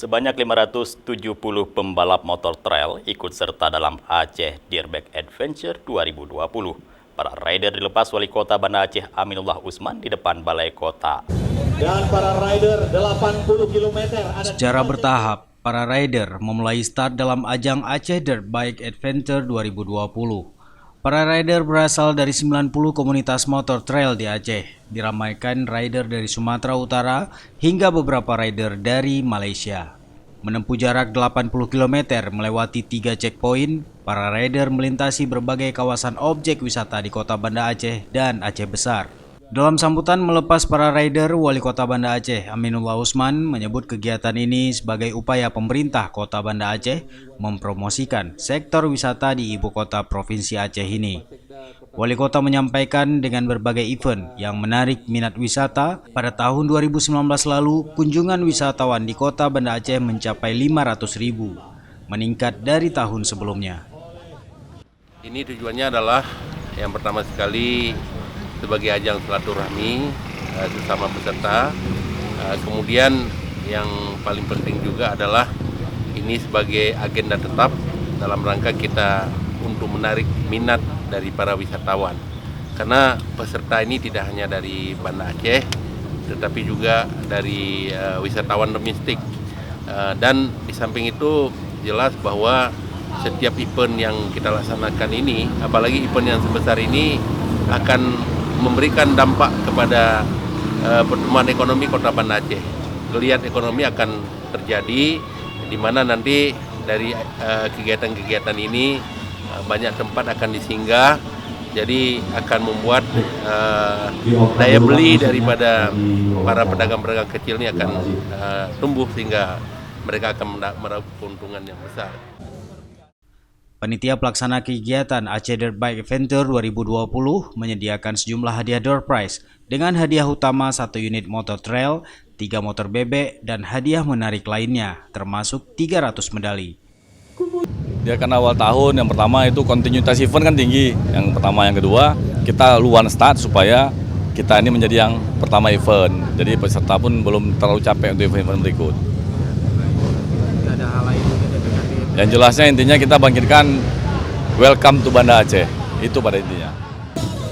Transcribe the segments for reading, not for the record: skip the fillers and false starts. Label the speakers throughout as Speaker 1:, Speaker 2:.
Speaker 1: Sebanyak 570 pembalap motor trail ikut serta dalam Aceh Dirt Adventure 2020. Para rider dilepas Wali Kota Banda Aceh Aminullah Usman di depan Balai Kota.
Speaker 2: Dan para rider 80 km
Speaker 3: secara bertahap, para rider memulai start dalam ajang Aceh Dirt Adventure 2020. Para rider berasal dari 90 komunitas motor trail di Aceh, diramaikan rider dari Sumatera Utara hingga beberapa rider dari Malaysia. Menempuh jarak 80 km melewati 3 checkpoint, para rider melintasi berbagai kawasan objek wisata di Kota Banda Aceh dan Aceh Besar. Dalam sambutan melepas para rider, Wali Kota Banda Aceh Aminullah Usman menyebut kegiatan ini sebagai upaya pemerintah Kota Banda Aceh mempromosikan sektor wisata di ibu kota Provinsi Aceh ini. Wali Kota menyampaikan dengan berbagai event yang menarik minat wisata, pada tahun 2019 lalu kunjungan wisatawan di Kota Banda Aceh mencapai 500.000, meningkat dari tahun sebelumnya.
Speaker 4: Ini tujuannya adalah yang pertama sekali sebagai ajang silaturahmi sesama peserta. Kemudian yang paling penting juga adalah ini sebagai agenda tetap dalam rangka kita untuk menarik minat dari para wisatawan. Karena peserta ini tidak hanya dari Banda Aceh, tetapi juga dari wisatawan domestik. Dan di samping itu jelas bahwa setiap event yang kita laksanakan ini, apalagi event yang sebesar ini, akan memberikan dampak kepada pertumbuhan ekonomi Kota Banda Aceh. Geliat ekonomi akan terjadi, di mana nanti dari kegiatan-kegiatan ini banyak tempat akan disinggah, jadi akan membuat daya beli daripada para pedagang-pedagang kecil ini akan tumbuh sehingga mereka akan meraup keuntungan yang besar.
Speaker 3: Panitia pelaksana kegiatan Aceh Dirt Adventure 2020 menyediakan sejumlah hadiah door prize dengan hadiah utama 1 unit motor trail, 3 motor bebek, dan hadiah menarik lainnya, termasuk 300 medali.
Speaker 5: Dia kan awal tahun, yang pertama itu kontinuitas event kan tinggi, yang pertama. Yang kedua, kita luan start supaya kita ini menjadi yang pertama event, jadi peserta pun belum terlalu capek untuk event-event berikut.
Speaker 3: Ada hal lain
Speaker 5: yang jelasnya intinya kita bangkitkan welcome to Banda Aceh, itu pada intinya.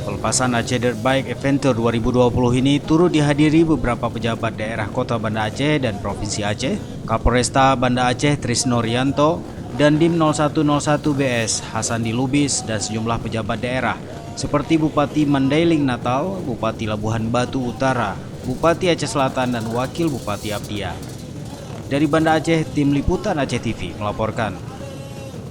Speaker 3: Pelepasan Aceh Dirt Adventure 2020 ini turut dihadiri beberapa pejabat daerah Kota Banda Aceh dan Provinsi Aceh, Kapolresta Banda Aceh Trisno Rianto, dan Dim 0101 BS Hasandi Lubis, dan sejumlah pejabat daerah seperti Bupati Mandailing Natal, Bupati Labuhan Batu Utara, Bupati Aceh Selatan, dan Wakil Bupati Abdiya. Dari Banda Aceh, tim liputan Aceh TV melaporkan.